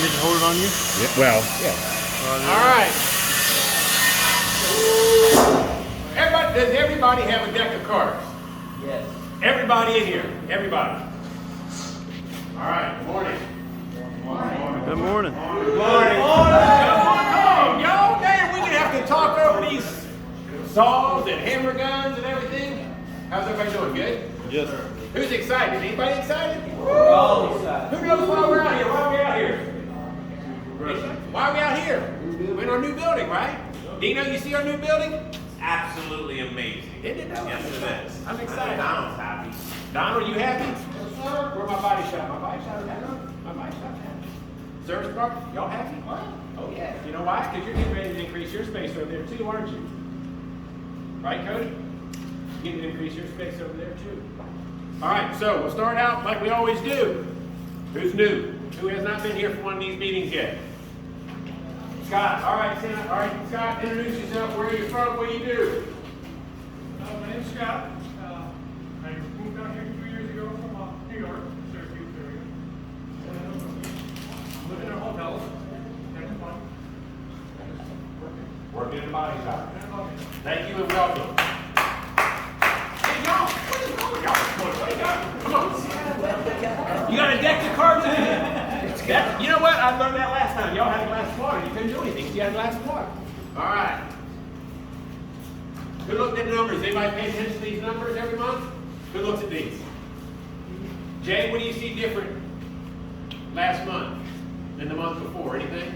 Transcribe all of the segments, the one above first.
me to hold it on you? Yeah, well, yeah. All right. Does everybody have a deck of cards? Yes. Everybody in here. Everybody. All right. Good morning. Good morning. Good morning. Oh, y'all, damn, we can have to talk over these saws and hammer guns and everything. How's everybody doing? Good? Yes, sir. Who's excited? Anybody excited? We're all excited. Who knows why we're out here? Why are we out here? Why are we out here? We're in our new building, right? Dino, you see our new building? Absolutely amazing. Isn't it? Yes, it is. I'm excited. Donald's happy. Donald, you happy? Yes, sir. Where's my body shop? My body shop is happy. My body shop is happy. Service department, y'all happy? Oh yeah. You know why? Because you're getting ready to increase your space over there too, aren't you? Right, Cody? You're getting to increase your space over there too. All right, so we'll start out like we always do. Who's new? Who has not been here for one of these meetings yet? Scott. All right, Santa. All right, Scott. Introduce yourself. Where are you from? What do you do? My name's Scott. I moved down here 2 years ago from New York, Syracuse area. Living in a hotel. Having fun. Working in the body shop. Thank you and welcome. Hey, y'all, what is wrong with y'all? Come on. You got a deck of cards in here? You know what? I learned that last time. Y'all had a glass of water. You couldn't do anything. You had a glass of water. All right. Who looked at the numbers? Anybody pay attention to these numbers every month? Who looks at these? Jay, what do you see different last month than the month before? Anything?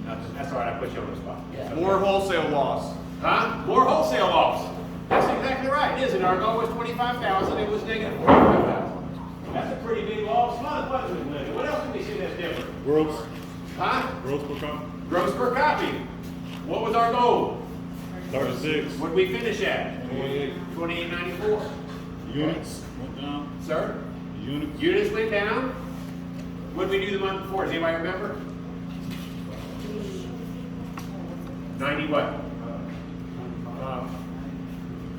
Nothing. That's all right. I put you on the spot. Yeah. More wholesale loss. Huh? More wholesale loss. That's exactly right, isn't it? Our goal was 25,000. It was negative 45,000. That's a pretty big loss. What else can we see that's different? Gross. Huh? Gross per copy. Gross per copy. What was our goal? 36. What did we finish at? 28. 28.94. Units went down. Sir? Units. Units went down. What did we do the month before? Does anybody remember? 90 what?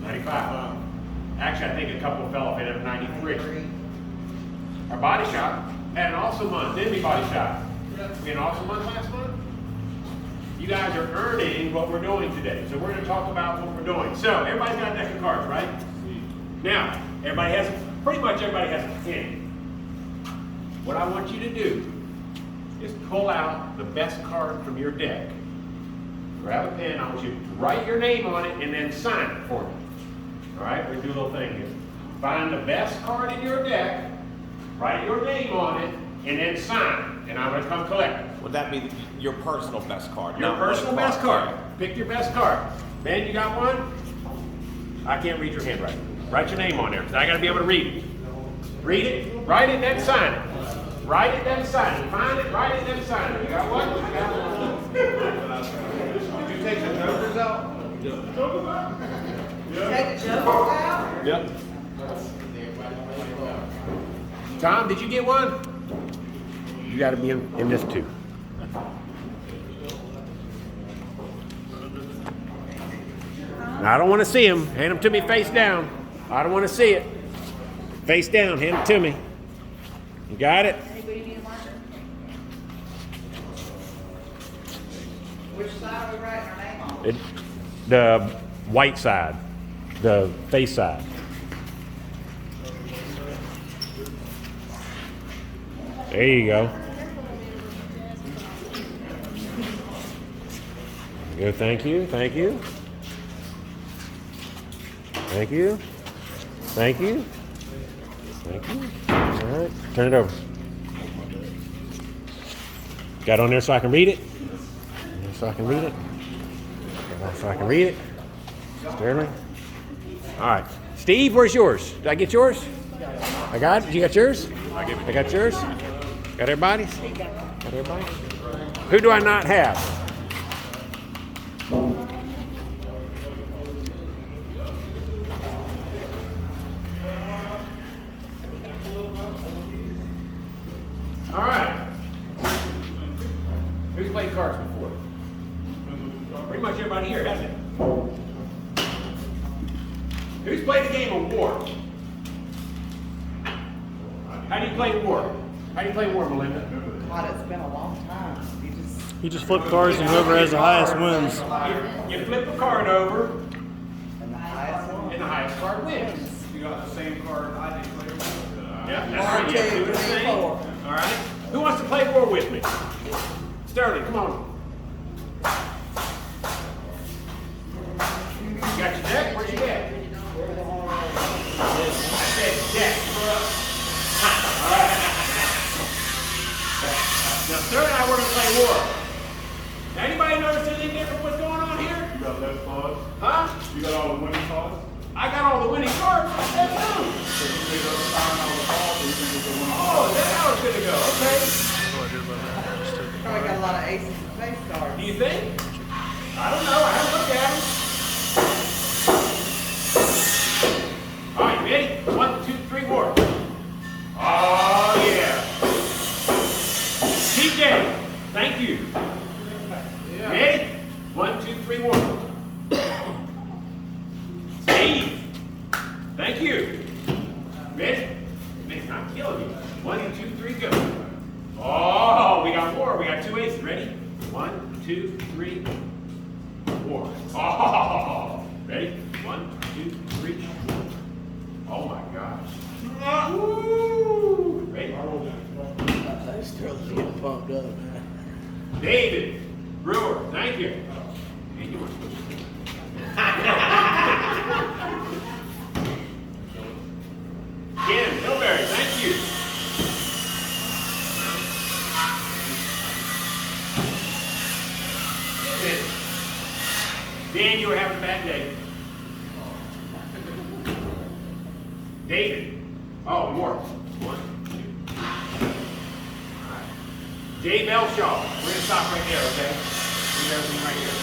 95. Actually, I think a couple fell off. It had a 93. Our body shop had an awesome month, didn't we, body shop? We had an awesome month last month. You guys are earning what we're doing today. So we're going to talk about what we're doing. So everybody's got a deck of cards, right? Now, pretty much everybody has a pen. What I want you to do is pull out the best card from your deck. Grab a pen. I want you to write your name on it and then sign it for me. All right, we're going to do a little thing here. Find the best card in your deck, write your name on it, and then sign. And I'm going to come collect it. Would that be your personal best card? Your personal best card. Pick your best card. Ben, you got one? I can't read your handwriting. Write your name on there, because I got to be able to read it. Read it, write it, then sign it. Write it, then sign it. Find it, write it, then sign it. You got one? I got one. Did you take the jokers out? Take the jokers out? Yep. Tom, did you get one? You got to be in this too. Now, I don't want to see them. Hand them to me face down. I don't want to see it. Face down. Hand them to me. You got it? Anybody need a marker? Which side are we writing our name on? The white side. The face side. There you go. Good. Thank you. Thank you. Thank you. Thank you. Thank you. All right. Turn it over. Got on there so I can read it? So I can read it? So I can read it? Sterling? All right. Steve, where's yours? Did I get yours? I got it. You got yours? I got yours? Got everybody's? Got everybody? Who do I not have? All right. Who's played cards before? Pretty much everybody here, hasn't it? Who's played the game of war? How do you play war? How do you play war, Melinda? God, it's been a long time. You just flip cards and whoever has the highest wins. You flip a card over, And the highest one. and the highest card wins. You got the same card I did play with. Yeah, that's right. You have to do the 1, 2, 3, same. 4. All right. Who wants to play war with me? Sterling, come on. You got your deck? Where's your deck? I said deck. All right. Now, Sterling and I were going to play war. Now, anybody notice anything different what's going on here? You got less cards? Huh? You got all the winning cards? I got all the winning cards. That's true. So you pick up the time all the cards, so you think it's the winning Oh, cards? that's how it's going to go. Okay. Probably got a lot of aces and face cards. Do you think? I don't know. I haven't looked at them. All right, ready? 1, 2, 3, 4. Oh, yeah. TJ, thank you. Ready? 1, 2, 3, 4. Steve, thank you. Ready? Man, I'm killing you. 1, 2, 3, go. Oh, we got 4. We got 2 aces. Ready? 1, 2, 3, 4. Oh, ready? 1, 2, 3, 4. Oh my gosh. Woo! Ready? Still getting pumped up, man. David Brewer, thank you. Hey, you weren't supposed to. Ken Hillberry, thank you. Dan, you were having a bad day. David. Oh, more. 1, 2. All right. Jay Belshaw. We're going to stop right there, okay? Leave everything right here.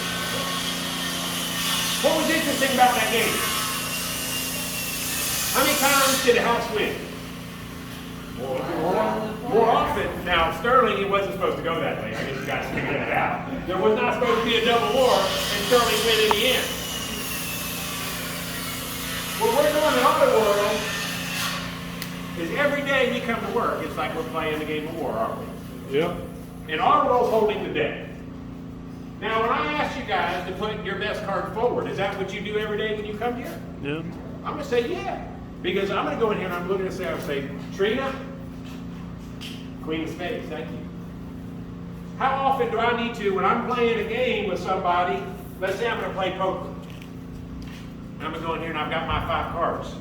What was interesting about that game? How many times did the house win? More often. Now, Sterling, it wasn't supposed to go that way. I guess you guys figured it out. There was not supposed to be a double war, and Sterling win in the end. What we're doing in Autoworld is every day we come to work, it's like we're playing the game of war, aren't we? Yep. And Autoworld's holding the day. Now, when I ask you guys to put your best card forward, is that what you do every day when you come here? Yeah. I'm going to say yeah. Because I'm going to go in here and I'm looking to say, I'll say, Trina, Queen of Spades, thank you. How often do I need to, when I'm playing a game with somebody, let's say I'm going to play poker. I'm going to go in here and I've got my 5 cards.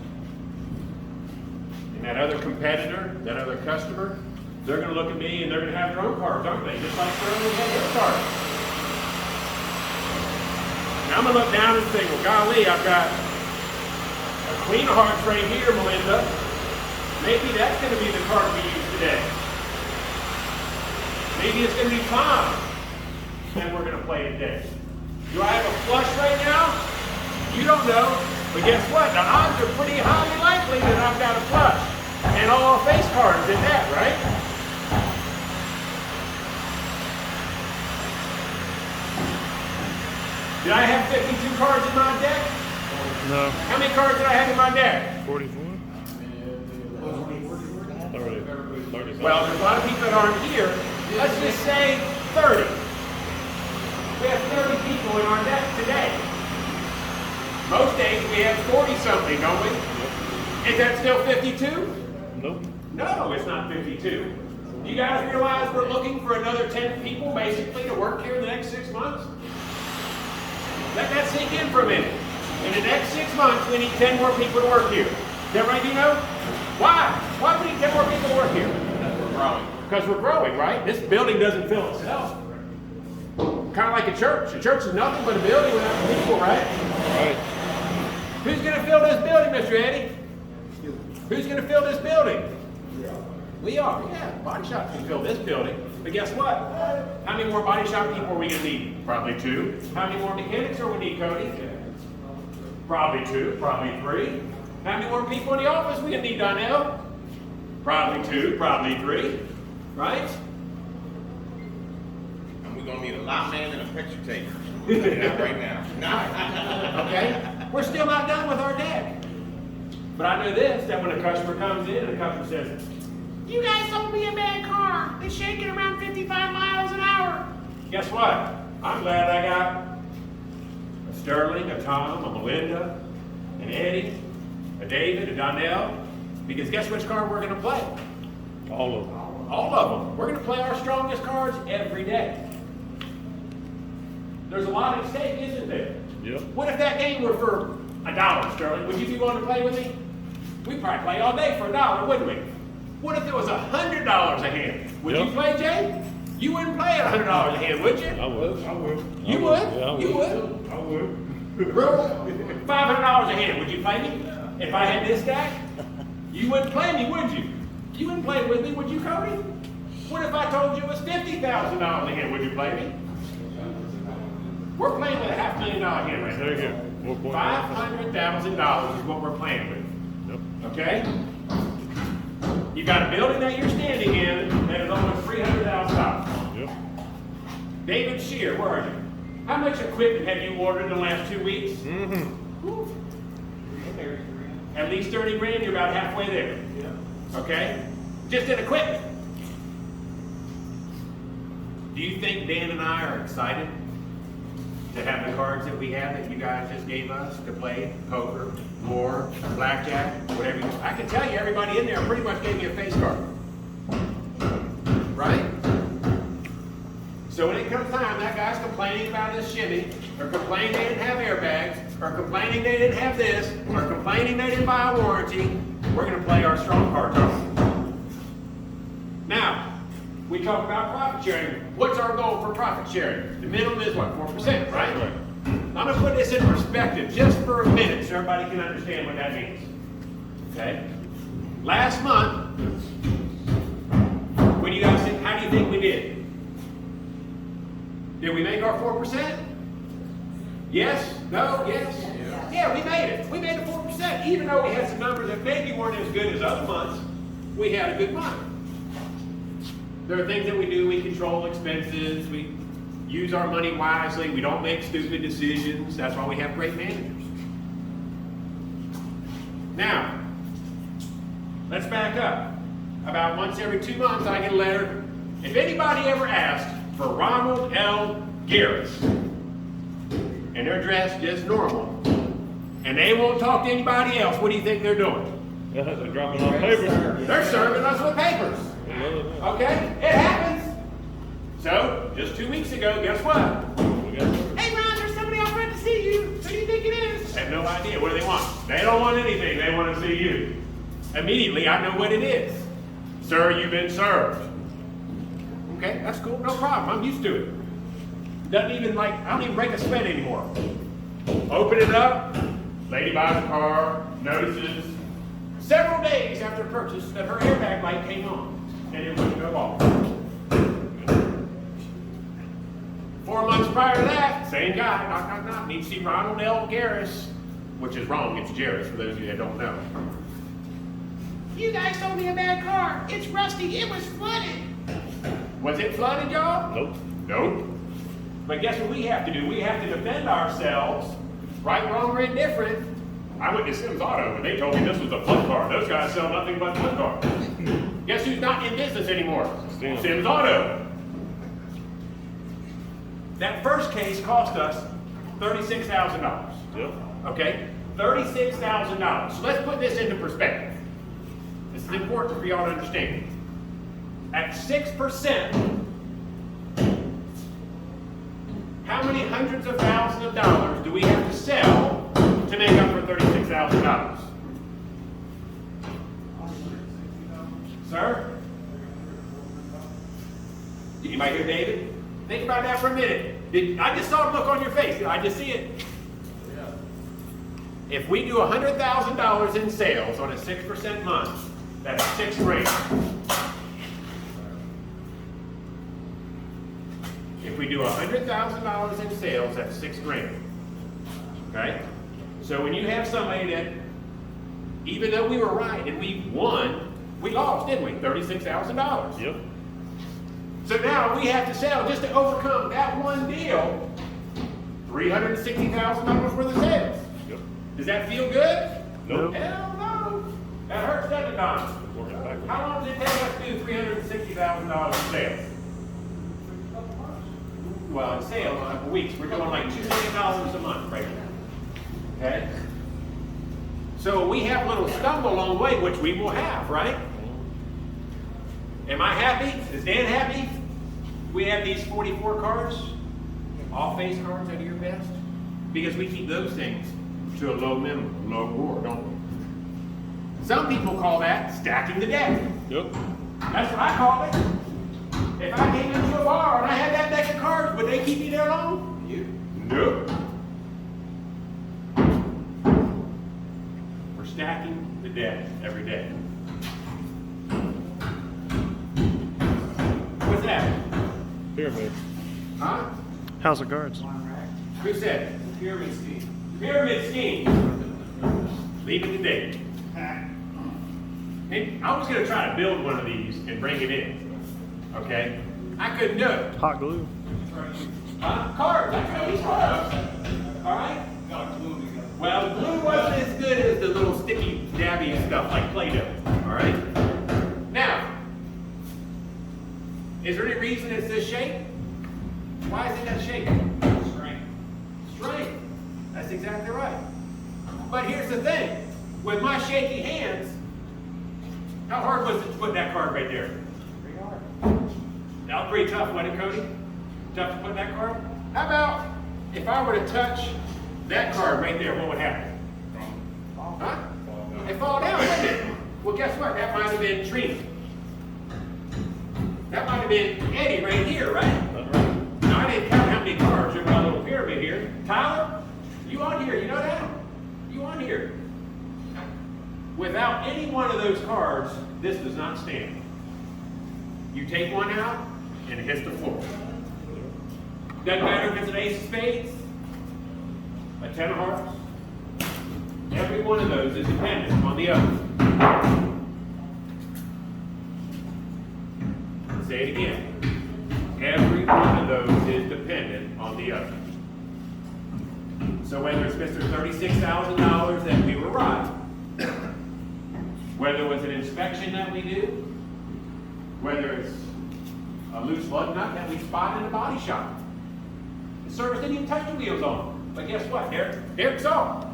And that other competitor, that other customer, they're going to look at me and they're going to have their own cards, aren't they? Just like Sterling has their cards. Now I'm going to look down and say, well, golly, I've got a Queen of Hearts right here, Melinda. Maybe that's going to be the card we use today. Maybe it's going to be Tom. And we're going to play today. Do I have a flush right now? You don't know. But guess what? The odds are pretty highly likely that I've got a flush. And all face cards in that, right? Did I have 52 cards in my deck? No. How many cards did I have in my deck? 44? 30. Well, there's a lot of people that aren't here. Let's just say 30. We have 30 people in our deck today. Most days we have 40-something, don't we? Is that still 52? Nope. No, it's not 52. You guys realize we're looking for another 10 people, basically, to work here in the next 6 months? Let that sink in for a minute. In the next 6 months, we need 10 more people to work here. Is that right, Dino? Why? Why do we need 10 more people to work here? We're growing. Because we're growing, right? This building doesn't fill itself. Kind of like a church. A church is nothing but a building without people, right? Right. Who's going to fill this building, Mr. Eddie? Who's going to fill this building? We are. Yeah, body shop can fill this building. But guess what? How many more body shop people are we going to need? Probably 2. How many more mechanics are we need, Cody? Probably 2, probably 3. How many more people in the office we going to need, Donnell? Probably 2, probably 3. Right? And we're going to need a lot man and a picture taker. We're doing that right now. Okay? We're still not done with our deck. But I know this, that when a customer comes in and the customer says, You guys sold me a bad car. It's shaking around 55 miles an hour. Guess what? I'm glad I got a Sterling, a Tom, a Melinda, an Eddie, a David, a Donnell. Because guess which card we're going to play? All of them. All of them. We're going to play our strongest cards every day. There's a lot at stake, isn't there? Yep. What if that game were for $1, Sterling? Would you be willing to play with me? We'd probably play all day for $1, wouldn't we? What if it was $100 a hand? Would you play, Jay? You wouldn't play at $100 a hand, would you? I would. I would. You would? Yeah, I would. You would? I would. Bro, $500 a hand. Would you play me? If I had this stack? You wouldn't play me, would you? You wouldn't play with me, would you, Cody? What if I told you it was $50,000 a hand? Would you play me? We're playing with a $500,000 hand right There you now. go. $500,000 is what we're playing with. Yep. Okay? You got a building that you're standing in that is almost $300,000. Yep. David Shear, where are you? How much equipment have you ordered in the last 2 weeks? Mm-hmm. At least 30 grand, you're about halfway there. Okay? Just in equipment. Do you think Dan and I are excited to have the cards that we have that you guys just gave us to play poker, war, blackjack, whatever? I can tell you, everybody in there pretty much gave me a face card. Right? So when it comes time, that guy's complaining about his shimmy, or complaining they didn't have airbags, or complaining they didn't have this, or complaining they didn't buy a warranty, we're going to play our strong cards. Now, we talk about profit sharing. What's our goal for profit sharing? The minimum is what, 4%, right? I'm going to put this in perspective just for a minute so everybody can understand what that means. Okay? Last month, when you guys think, how do you think we did? Did we make our 4%? Yes? No? Yes? Yeah, we made it. We made the 4%. Even though we had some numbers that maybe weren't as good as other months, we had a good month. There are things that we do. We control expenses. We use our money wisely. We don't make stupid decisions. That's why we have great managers. Now, let's back up. About once every 2 months, I get a letter. If anybody ever asked for Ronald L. Garris, and they're dressed just normal, and they won't talk to anybody else, what do you think they're doing? They're dropping off papers. They're serving us with papers. Okay? It happens. So, just 2 weeks ago, guess what? Hey, Ron, there's somebody out front to see you. Who do you think it is? I have no idea. What do they want? They don't want anything. They want to see you. Immediately, I know what it is. Sir, you've been served. Okay, that's cool. No problem. I'm used to it. I don't even break a sweat anymore. Open it up. Lady buys a car, notices several days after purchase that her airbag light came on and it wouldn't go off. 4 months prior to that, same guy, knock, knock, knock, need to see Ronald L. Garris, which is wrong, it's Jarris for those of you that don't know. You guys sold me a bad car. It's rusty. It was flooded. Was it flooded, y'all? Nope. Nope. But guess what we have to do? We have to defend ourselves. Right, wrong, or indifferent. I went to Sims Auto and they told me this was a flood car. Those guys sell nothing but flood cars. Guess who's not in business anymore? Sims Auto. That first case cost us $36,000. Yep. Okay? $36,000. So let's put this into perspective. This is important for y'all to understand. At 6%, how many hundreds of thousands of dollars do we have to sell to make up for $36,000? Sir? Did anybody hear David? Think about that for a minute. I just saw the look on your face. Did I just see it? If we do $100,000 in sales on a 6% month, that's $6 grand. If we do $100,000 in sales, that's $6 grand. Okay? So when you have somebody that, even though we were right and we won, we lost, didn't we? $36,000. Yep. So now we have to sell just to overcome that one deal, $360,000 worth of sales. Yep. Does that feel good? Nope. Hell no. That hurts, doesn't it, Don? Working backwards. How long does it take us to well, in sales in a couple weeks. We're doing like $2 million a month right now. Okay? So we have a little stumble along the way, which we will have, right? Am I happy? Is Dan happy? We have these 44 cars, all face cars out of your best, because we keep those things to a low minimum, low roar, don't we? Some people call that stacking the deck. Yep. That's what I call it. If I came into a bar and I had that deck of cards, would they keep me there long? Nope. We're stacking the deck every day. What's that? Pyramid. Huh? House of Cards. Who said it? Pyramid scheme. Pyramid scheme. Leave it today. And I was going to try to build one of these and bring it in. Okay? I couldn't do it. Hot glue. Cards. I got these cards. All right? Well, the glue wasn't as good as the little sticky, dabby stuff like Play-Doh. All right? Now, is there any reason it's this shape? Why is it that shape? Strength. Strength. That's exactly right. But here's the thing. With my shaky hands, how hard was it to put that card right there? Pretty hard. That was pretty tough, wasn't it, Cody? Tough to put that card? How about if I were to touch that card right there, what would happen? Huh? It'd fall down, wouldn't it? Well, guess what? That might have been Trina. That might have been Eddie right here, right? Now, I didn't count how many cards are in my little pyramid here. Tyler, you on here, you know that? You on here. Without any one of those cards, this does not stand. You take one out, and it hits the floor. Doesn't matter if it's an ace of spades, a 10 of hearts. Every one of those is dependent on the other. Say it again. Every one of those is dependent on the other. So whether it's Mr. $36,000 that we were right, whether it was an inspection that we do, whether it's a loose lug nut that we spot in the body shop. The service didn't even touch the wheels on them. But guess what? There it's all.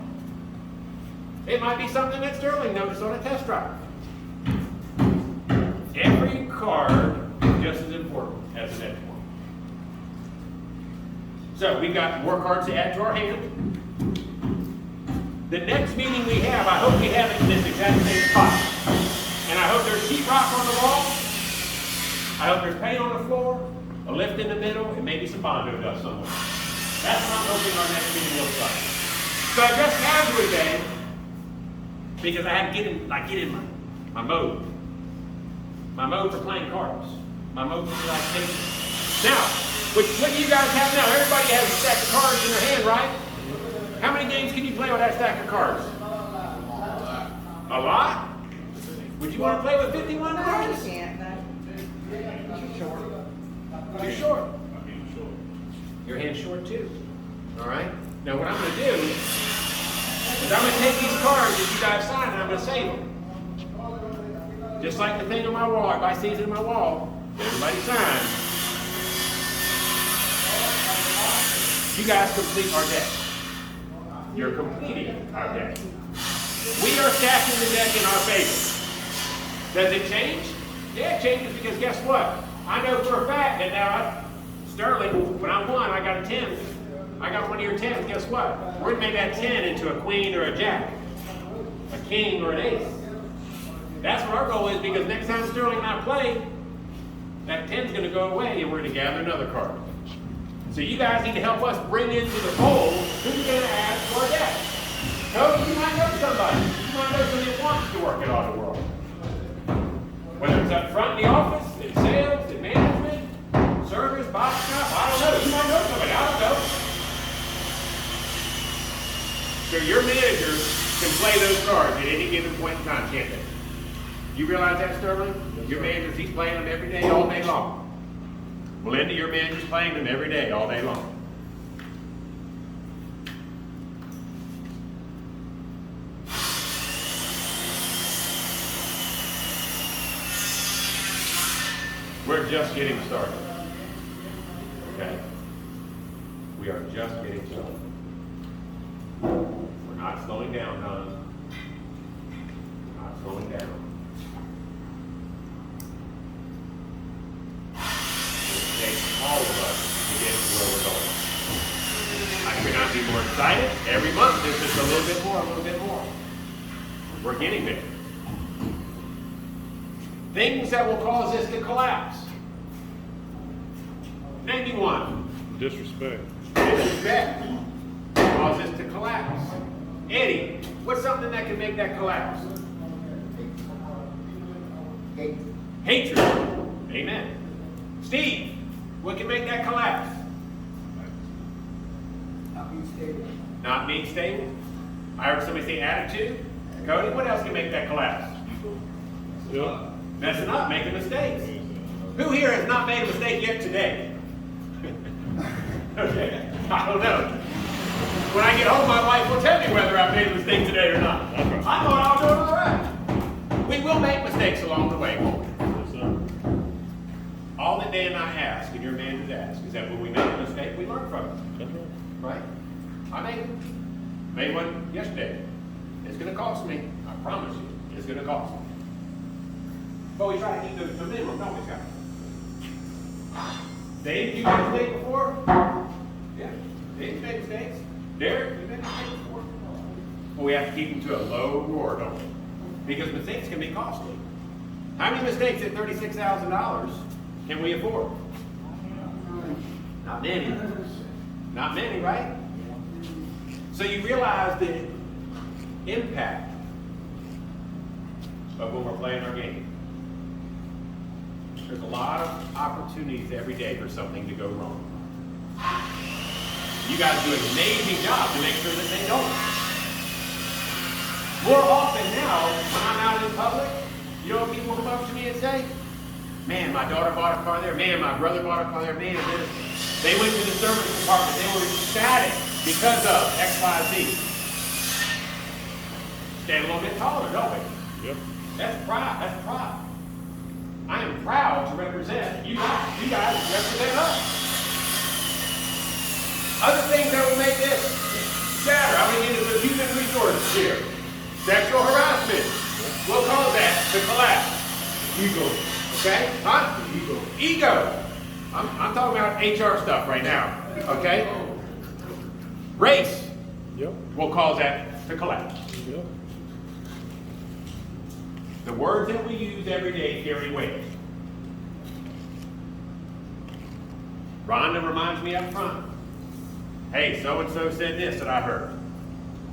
It might be something that Sterling noticed on a test drive. Every card is just as important as the next one. So we've got more cards to add to our hand. The next meeting we have, I hope we have it in this exact same spot. And I hope there's sheetrock on the wall. I hope there's paint on the floor, a lift in the middle, and maybe some Bondo dust somewhere. That's what I'm hoping our next meeting looks like. So I just casually day, because I had to get in my mode. My mode for playing cards. My mode for relaxation. Now, what do you guys have now? Everybody has a stack of cards in their hand, right? How many games can you play with that stack of cards? A lot? Would you want to play with 51 No, you cards? can't, no. Too short. You're short. Your hand's short too. All right? Now what I'm going to do is I'm going to take these cards that you guys signed and I'm going to save them. Just like the thing on my wall. Everybody sees it on my wall. Everybody signs. You guys complete our deck. You're completing our deck. We are stacking the deck in our favor. Does it change? Yeah, it changes because guess what? I know for a fact that now Sterling, when I won, I got a 10. I got one of your 10s. Guess what? We're going to make that 10 into a queen or a jack, a king or an ace. That's what our goal is because next time Sterling and I play, that 10's going to go away and we're going to gather another card. So you guys need to help us bring into the fold who's going to add to our deck. Cody, you might know somebody. You might know somebody that wants to work at Autoworld. Whether it's up front in the office, in sales, in management, service, box shop, I don't know. You might know somebody. I don't know. So your managers can play those cards at any given point in time, can't they? You realize that, Sterling? Your manager, he's playing them every day, all day long. Melinda, your manager's playing them every day, all day long. We're just getting started. Okay? We are just getting started. We're not slowing down, Don. We're not slowing down. It takes all of us to get to where we're going. I could not be more excited. Every month there's just a little bit more, a little bit more. We're getting there. Things that will cause this to collapse. Name me one. Disrespect. Disrespect cause this to collapse. Eddie, what's something that can make that collapse? Hatred. Amen. Steve, what can make that collapse? Not being stable. I heard somebody say attitude. Cody, what else can make that collapse? Yep. Messing up, making mistakes. Who here has not made a mistake yet today? Okay, I don't know. When I get home, my wife will tell me whether I've made a mistake today or not. That's right. I know I'll do it all right. We will make mistakes along the way, won't we? Yes, sir. All that Dan and I ask, and your man would ask, is that when we make a mistake, we learn from it. That's right. Right? I made one yesterday. It's going to cost me. I promise you, it's going to cost me. But we try to keep the minimum, don't we, Scott? Dave, you made a mistake before? Yeah. Dave's made mistakes. Derek, you made a mistake before? Well, we have to keep them to a low roar, don't we? Because mistakes can be costly. How many mistakes at $36,000 can we afford? Not many. Not many, right? So you realize the impact of when we're playing our game. There's a lot of opportunities every day for something to go wrong. You guys do an amazing job to make sure that they don't. More often now, when I'm out in public, you know what people come up to me and say? Man, my daughter bought a car there. Man, my brother bought a car there. Man, they went to the service department. They were ecstatic because of X, Y, Z. Stand a little bit taller, don't we? Yep. That's pride. That's pride. I am proud to represent you guys. You guys represent us. Other things that will make this shatter. I'm going to get into the human resources here. Sexual harassment. We'll call that the collapse. Ego. Okay? Huh? Ego. Ego. I'm talking about HR stuff right now. Okay? Race Yep. will cause that to collapse. Yep. The words that we use every day carry weight. Rhonda reminds me up front. Hey, so-and-so said this that I heard.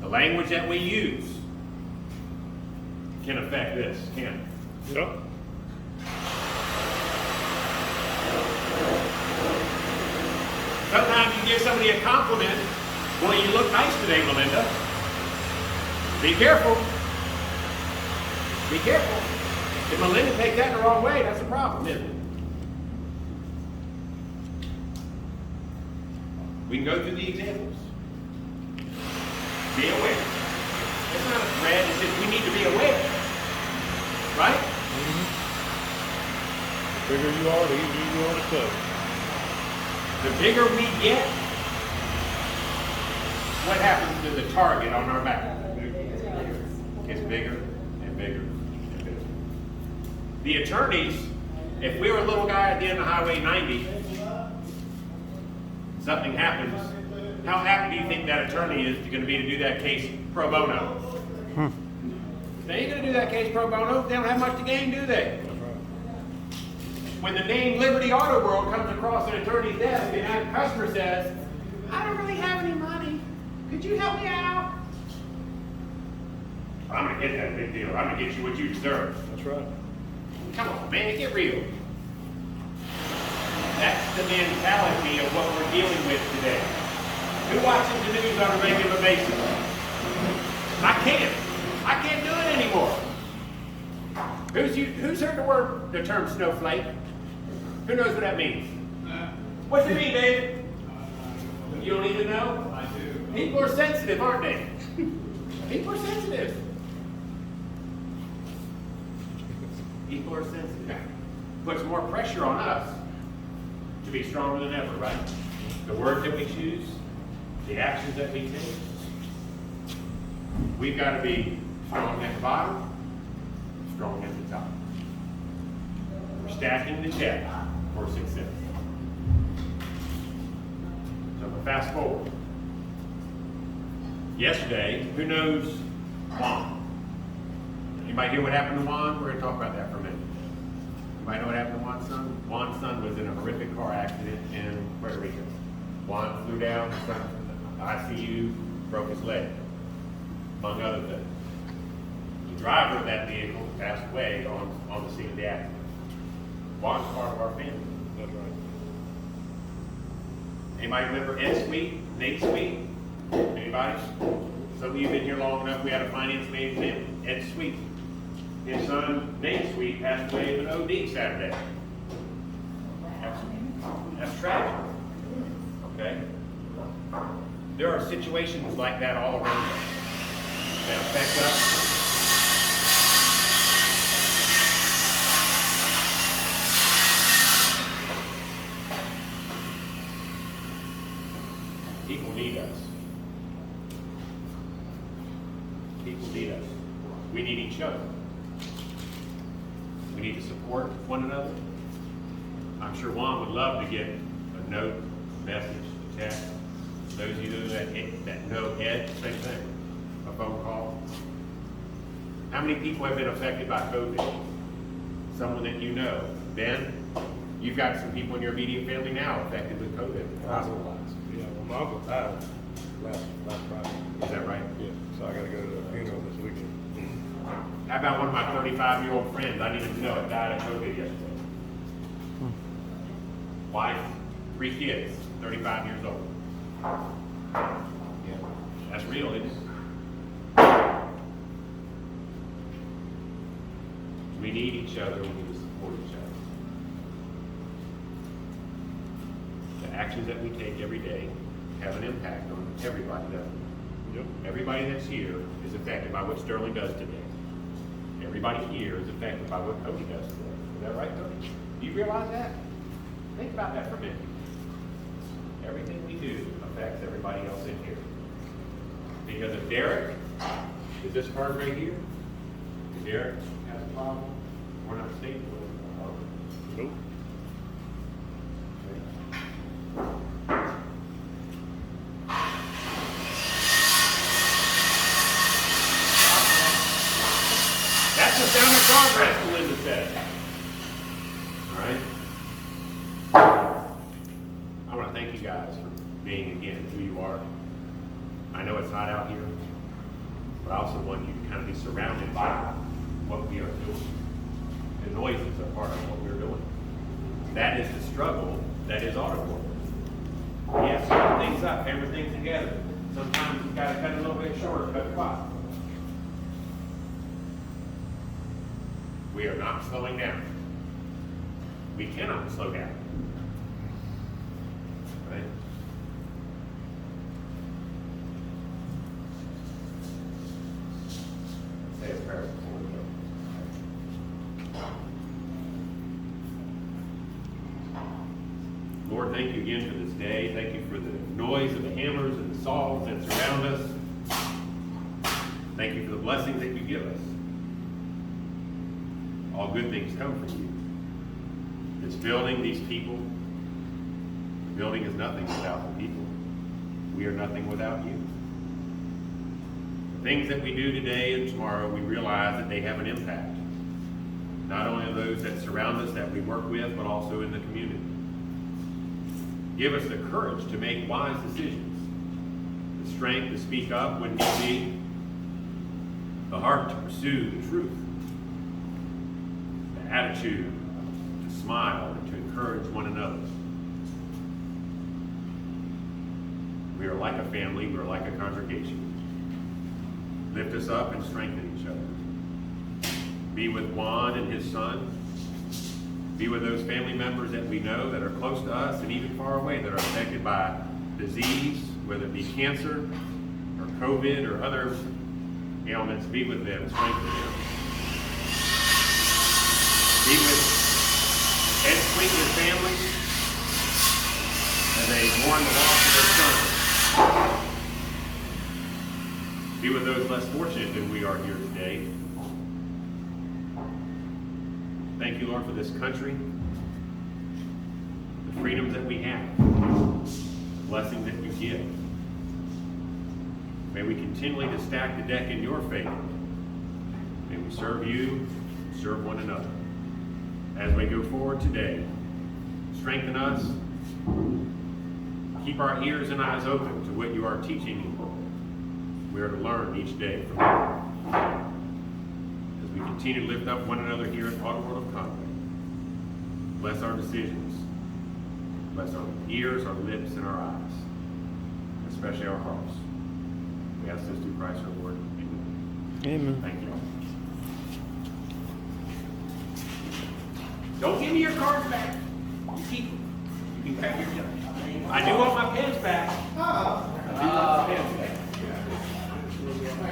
The language that we use can affect this, can't it? Yep. Sometimes you give somebody a compliment. Well, you look nice today, Melinda. Be careful. Be careful. If Melinda takes that the wrong way, that's a problem, isn't it? We can go through the examples. Be aware. It's not a threat, it's just we need to be aware. Right? The bigger you are, the easier you are to cut. The bigger we get, what happens to the target on our back? It's bigger and bigger and bigger. The attorneys, if we were a little guy at the end of Highway 90, something happens, how happy do you think that attorney is going to be to do that case pro bono? They ain't going to do that case pro bono. They don't have much to gain, do they? When the name Liberty Autoworld comes across an attorney's desk and that customer says, I don't really have any money. Could you help me out? I'm going to get that big deal. I'm going to get you what you deserve. That's right. Come on, man, get real. That's the mentality of what we're dealing with today. Who watches the news on a regular basis? I can't do it anymore. Who's heard the term snowflake? Who knows what that means? What's it mean, David? You don't even know? I do. People are sensitive, aren't they? People are sensitive. People are sensitive. Puts more pressure on us to be stronger than ever, right? the words that we choose, the actions that we take. We've got to be strong at the bottom, strong at the top. We're stacking the deck for success. So I'm gonna fast forward. Yesterday, who knows Juan? Anybody hear what happened to Juan? We're gonna talk about that for a minute. Anybody know what happened to Juan's son? Juan's son was in a horrific car accident in Puerto Rico. Juan flew down, his son was in the ICU, broke his leg, among other things. The driver of that vehicle passed away on the scene of the accident. Juan's part of our family. That's right. Anybody remember Ed Sweet, Nate Sweet? Anybody? Some of you have been here long enough. We had a finance man named Ed Sweet. His son, Nate Sweet, passed away of an OD Saturday. That's tragic. Okay? There are situations like that all around us that affect us. People need us. People need us. We need each other. We need to support one another. I'm sure Juan would love to get a note, a message, a text. Those of you that know Ed, same thing. A phone call. How many people have been affected by COVID? Someone that you know. Ben, you've got some people in your immediate family now affected with COVID, hospitalized. Yeah, well, my uncle died last Friday. Is that right? Yeah, so I gotta go to the funeral this weekend. How about one of my 35-year-old friends? I didn't even know it died of COVID yesterday. Wife, 3 kids, 35 years old. Yeah, that's real, isn't it? We need each other. We need to support each other. The actions that we take every day have an impact on everybody, doesn't it? Yep. Everybody that's here is affected by what Sterling does today. Everybody here is affected by what Cody does today. Is that right, Cody? Do you realize that? Think about that for a minute. Everything we do affects everybody else in here. Because if Derek, is this card right here? If Derek has a problem, we're not stable with it. Nope. That's the sound of progress, Melinda said. All right? I want to thank you guys for being, again, who you are. I know it's hot out here, but I also want you to kind of be surrounded by what we are doing. The noises are part of what we're doing. That is the struggle that is Autoworld. We have to cut things up, hammer things together. Sometimes you've got to cut a little bit shorter, cut quiet. We are not slowing down. We cannot slow down. Right? Say a prayer before we go. Lord, thank you again for this day. Thank you for the noise of the hammers and the saws that surround us. Thank you for the blessings that you give us. All good things come from you. This building, these people, the building is nothing without the people. We are nothing without you. The things that we do today and tomorrow, we realize that they have an impact. Not only on those that surround us, that we work with, but also in the community. Give us the courage to make wise decisions, the strength to speak up when need be, the heart to pursue the truth, the attitude to smile and to encourage one another. We are like a family, we are like a congregation. Lift us up and strengthen each other. Be with Juan and his son. Be with those family members that we know that are close to us and even far away that are affected by disease, whether it be cancer or COVID or other ailments. Be with them, strengthen them. Be with Ed Sweet and his family that they mourn the loss of their son. Be with those less fortunate than we are here today. Thank you, Lord, for this country, the freedoms that we have, the blessings that you give. May we continually to stack the deck in your favor. May we serve you, serve one another. As we go forward today, strengthen us. Keep our ears and eyes open to what you are teaching. We are to learn each day from you. As we continue to lift up one another here at Autoworld of Conway, bless our decisions. Bless our ears, our lips, and our eyes, especially our hearts. We ask this through Christ our Lord. Amen. Amen. Thank you. Don't give me your cards back. You keep them. You can pack your. I do want my pens back.